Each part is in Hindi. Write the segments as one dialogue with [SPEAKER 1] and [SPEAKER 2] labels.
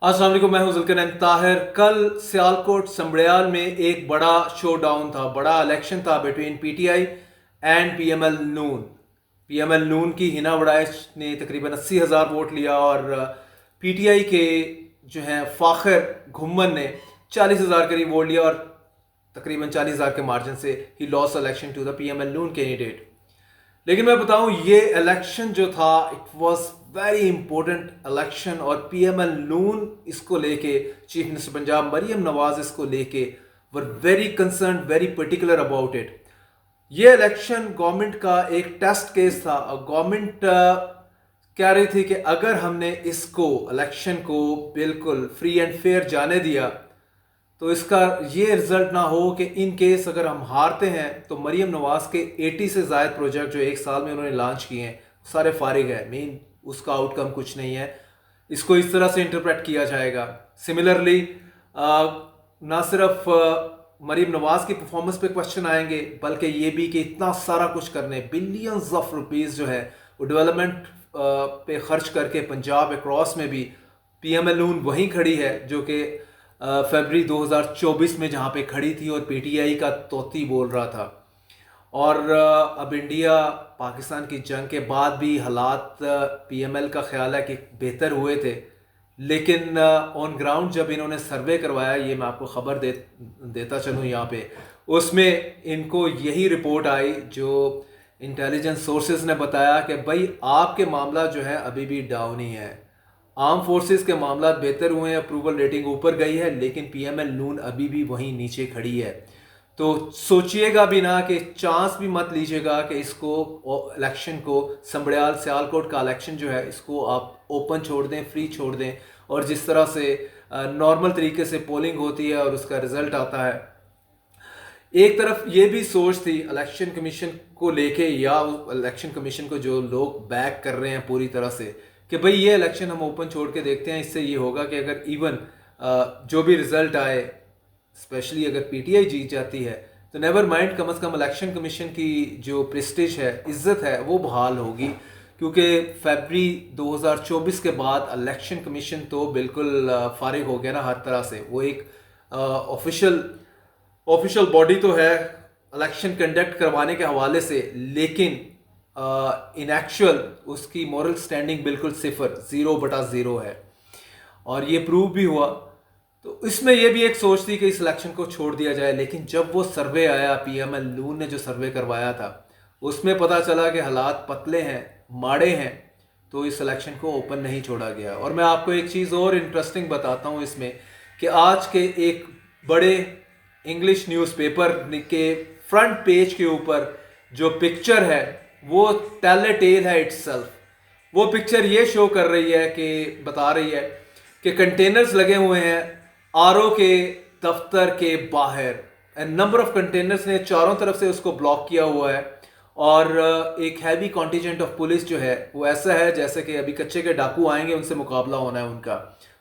[SPEAKER 1] अस्सलाम वालेकुम, मैं हूं जुल्करनैन ताहिर। कल सियालकोट संबड़ियाल में एक बड़ा शो डाउन था, बड़ा इलेक्शन था between PTI and PML Noon. PML Noon की हिना वड़ाइश ने तकरीबन 80,000 वोट लिया और पीटीआई के जो हैं फाखिर घुम्मन ने 40,000 करीब वोट लिया और तकरीबन 40,000 के मार्जिन से ही loss election to the PML Noon candidate. लेकिन मैं बताऊं, ये इलेक्शन जो था it was very important election और पीएमएल नून इसको लेके, चीफ मिनिस्टर पंजाब मरियम नवाज इसको लेके were very concern, very particular about it. ये इलेक्शन गवर्नमेंट का एक टेस्ट केस था और गवर्नमेंट कह रही थी कि अगर हमने इसको इलेक्शन को बिल्कुल फ्री एंड फेयर जाने दिया तो इसका ये रिजल्ट ना हो कि इन केस अगर हम हारते हैं तो मरियम नवाज के 80 से ज़ायद प्रोजेक्ट जो एक साल में उन्होंने लॉन्च किए हैं सारे फारिग है, मीन उसका आउटकम कुछ नहीं है। इसको इस तरह से इंटरप्रेट किया जाएगा। सिमिलरली ना सिर्फ मरीम नवाज की परफॉर्मेंस पे क्वेश्चन आएंगे बल्कि ये भी कि इतना सारा कुछ करने, बिलियंस ऑफ रुपीस जो है वो डेवलपमेंट पे खर्च करके पंजाब अक्रॉस में भी पीएमएल नून वहीं खड़ी है जो कि फरवरी 2024 में जहाँ पे खड़ी थी और पीटीआई का तोती बोल रहा था। और अब इंडिया पाकिस्तान की जंग के बाद भी हालात पीएमएल का ख्याल है कि बेहतर हुए थे, लेकिन ऑन ग्राउंड जब इन्होंने सर्वे करवाया, ये मैं आपको खबर देता चलूँ यहाँ पे, उसमें इनको यही रिपोर्ट आई जो इंटेलिजेंस सोर्सेज ने बताया कि भाई आपके मामला जो है अभी भी डाउन ही है। आर्म फोर्सेस के मामला बेहतर हुए हैं, अप्रूवल रेटिंग ऊपर गई है, लेकिन पीएमएल नून अभी भी वहीं नीचे खड़ी है। तो सोचिएगा भी ना कि चांस भी मत लीजिएगा कि इसको इलेक्शन को संबड़ियाल सियालकोट का इलेक्शन जो है इसको आप ओपन छोड़ दें, फ्री छोड़ दें और जिस तरह से नॉर्मल तरीके से पोलिंग होती है और उसका रिजल्ट आता है। एक तरफ ये भी सोच थी इलेक्शन कमीशन को लेके या इलेक्शन कमीशन को जो लोग बैक कर रहे हैं पूरी तरह से कि भाई ये इलेक्शन हम ओपन छोड़ के देखते हैं, इससे ये होगा कि अगर इवन जो भी रिजल्ट आए, स्पेशली अगर पीटीआई जीत जाती है तो नेवर माइंड, कम से कम इलेक्शन कमीशन की जो प्रेस्टीज है, इज्जत है, वो बहाल होगी। क्योंकि फरवरी 2024 के बाद इलेक्शन कमीशन तो बिल्कुल फारिग हो गया ना हर तरह से। वो एक ऑफिशियल बॉडी तो है इलेक्शन कंडक्ट करवाने के हवाले से, लेकिन इन एक्चुअल उसकी मॉरल स्टैंडिंग बिल्कुल सिफर, 0/0 है और ये प्रूव भी हुआ। तो इसमें यह भी एक सोच थी कि इस इलेक्शन को छोड़ दिया जाए, लेकिन जब वो सर्वे आया, पीएमएल नून ने जो सर्वे करवाया था उसमें पता चला कि हालात पतले हैं, माड़े हैं, तो इस इलेक्शन को ओपन नहीं छोड़ा गया। और मैं आपको एक चीज़ और इंटरेस्टिंग बताता हूँ इसमें कि आज के एक बड़े इंग्लिश न्यूज़पेपर के फ्रंट पेज के ऊपर जो पिक्चर है वो टेल ए टेल है इटसेल्फ। वो पिक्चर ये शो कर रही है कि बता रही है कि कंटेनर्स लगे हुए हैं आरओ के दफ्तर के बाहर, एंड नंबर ऑफ कंटेनर्स ने चारों तरफ से उसको ब्लॉक किया हुआ है और एक हैवी कॉन्टीजेंट ऑफ पुलिस जो है वो ऐसा है जैसे कि अभी कच्चे के डाकू आएंगे, उनसे मुकाबला होना है उनका,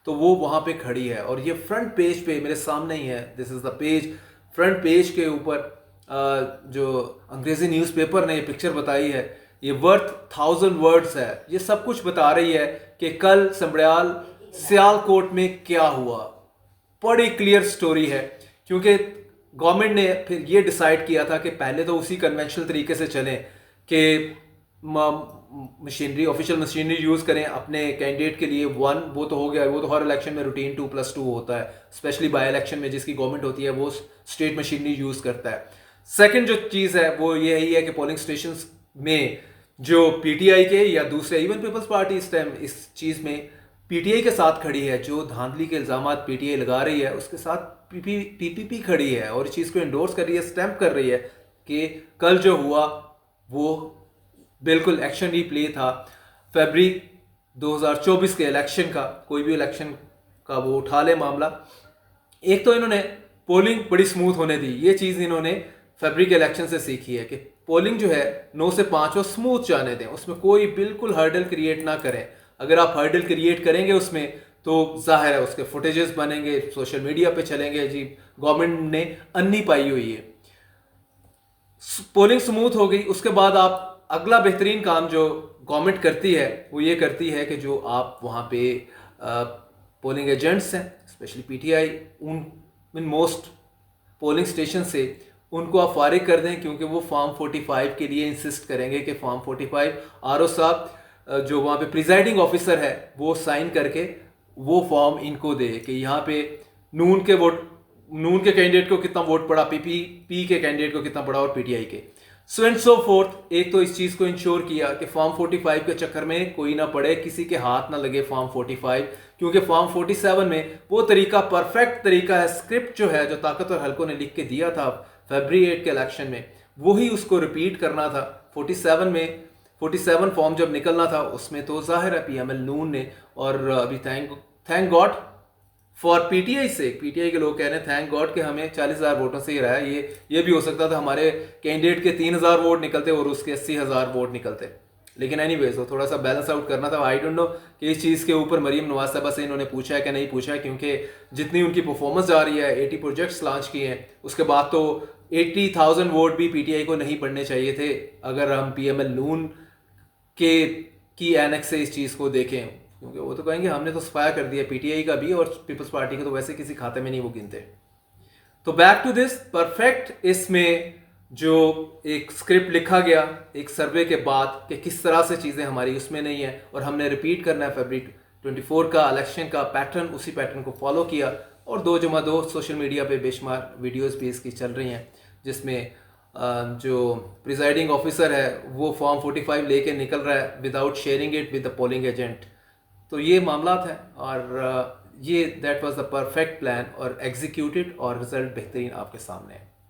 [SPEAKER 1] तो वो वहां पे खड़ी है। और ये फ्रंट पेज पे मेरे सामने ही है, this is the page, front page के ऊपर जो अंग्रेजी न्यूज़पेपर ने ये पिक्चर बताई है, ये वर्थ 1000 वर्ड्स है। ये सब कुछ बता रही है कि कल संबड़ियाल सियालकोट में क्या हुआ। बड़ी क्लियर स्टोरी है क्योंकि गवर्नमेंट ने फिर ये डिसाइड किया था कि पहले तो उसी कन्वेंशनल तरीके से चलें कि मशीनरी, ऑफिशियल मशीनरी यूज़ करें अपने कैंडिडेट के लिए। वन, वो तो हो गया, वो तो हर इलेक्शन में रूटीन 2+2 होता है, स्पेशली बाय इलेक्शन में जिसकी गवर्नमेंट होती है वो स्टेट मशीनरी यूज़ करता है। सेकंड जो चीज़ है वो यही है कि पोलिंग स्टेशन में जो पीटीआई के या दूसरे, इवन पीपल्स पार्टी इस टाइम इस चीज़ में पीटीआई के साथ खड़ी है, जो धांधली के इल्ज़ाम पीटीआई लगा रही है उसके साथ पीपीपी खड़ी है और इस चीज़ को इंडोर्स कर रही है, स्टैंप कर रही है कि कल जो हुआ वो बिल्कुल एक्शन रिप्ले था फरवरी 2024 के इलेक्शन का। कोई भी इलेक्शन का वो उठा ले मामला। एक तो इन्होंने पोलिंग बड़ी स्मूथ होने दी, ये चीज़ इन्होंने फरवरी के इलेक्शन से सीखी है कि पोलिंग जो है 9 से 5 वो स्मूथ जाने दें, उसमें कोई बिल्कुल हर्डल क्रिएट ना करें। अगर आप हर्डल क्रिएट करेंगे उसमें तो जाहिर है उसके फुटेजेस बनेंगे, सोशल मीडिया पे चलेंगे, जी गवर्नमेंट ने अन्नी पाई हुई है। पोलिंग स्मूथ हो गई, उसके बाद आप अगला बेहतरीन काम जो गवर्नमेंट करती है वो ये करती है कि जो आप वहाँ पे पोलिंग एजेंट्स हैं, स्पेशली पीटीआई, उन इन मोस्ट पोलिंग स्टेशन से उनको आप फारिग कर दें, क्योंकि वो फॉर्म 45 के लिए इंसिस्ट करेंगे कि फॉर्म 45 आरओ साहब जो वहाँ पे प्रिजाइडिंग ऑफिसर है वो साइन करके वो फॉर्म इनको दे कि यहाँ पे नून के कैंडिडेट को कितना वोट पड़ा, पी के कैंडिडेट को कितना पड़ा और पीटीआई के सो एंड सो फोर्थ। एक तो इस चीज को इंश्योर किया कि फॉर्म 45 के चक्कर में कोई ना पड़े, किसी के हाथ ना लगे फॉर्म 45, क्योंकि फॉर्म 47 में वो तरीका परफेक्ट तरीका है, स्क्रिप्ट जो है जो ताकतवर हलकों ने लिख के दिया था फरवरी 8 के इलेक्शन में, वही उसको रिपीट करना था 47 में। 47 फॉर्म जब निकलना था उसमें तो जाहिर है पीएमएल नून ने, और अभी थैंक गॉड फॉर पीटीआई से, पीटीआई के लोग कह रहे हैं थैंक गॉड कि हमें 40,000 वोटों से ही रहा है। ये भी हो सकता था हमारे कैंडिडेट के 3,000 वोट निकलते और उसके 80,000 वोट निकलते, लेकिन एनीवेज वो थोड़ा सा बैलेंस आउट करना था। आई डोंट नो कि इस चीज़ के ऊपर मरीम नवाज साहबा से इन्होंने पूछा है कि नहीं पूछा है, क्योंकि जितनी उनकी परफॉर्मेंस जा रही है, 80 प्रोजेक्ट्स लॉन्च किए हैं, उसके बाद तो 80,000 वोट भी पीटीआई को नहीं पड़ने चाहिए थे अगर हम पीएमएल नून की एनेक्स से इस चीज़ को देखें, क्योंकि वो तो कहेंगे हमने तो सफाया कर दिया पीटीआई का भी, और पीपल्स पार्टी का तो वैसे किसी खाते में नहीं वो गिनते। तो बैक टू दिस परफेक्ट, इसमें जो एक स्क्रिप्ट लिखा गया एक सर्वे के बाद कि किस तरह से चीज़ें हमारी उसमें नहीं है, और हमने रिपीट करना है फरवरी 24 का इलेक्शन का पैटर्न, उसी पैटर्न को फॉलो किया। और 2+2 सोशल मीडिया पे बेशुमार वीडियोस भी इसकी चल रही हैं, जिसमें जो प्रिजाइडिंग ऑफिसर है वो फॉर्म 45 लेके निकल रहा है without sharing it with the polling agent. तो ये मामलात हैं, और ये that was the perfect plan और एग्जीक्यूटेड, और रिजल्ट बेहतरीन आपके सामने है।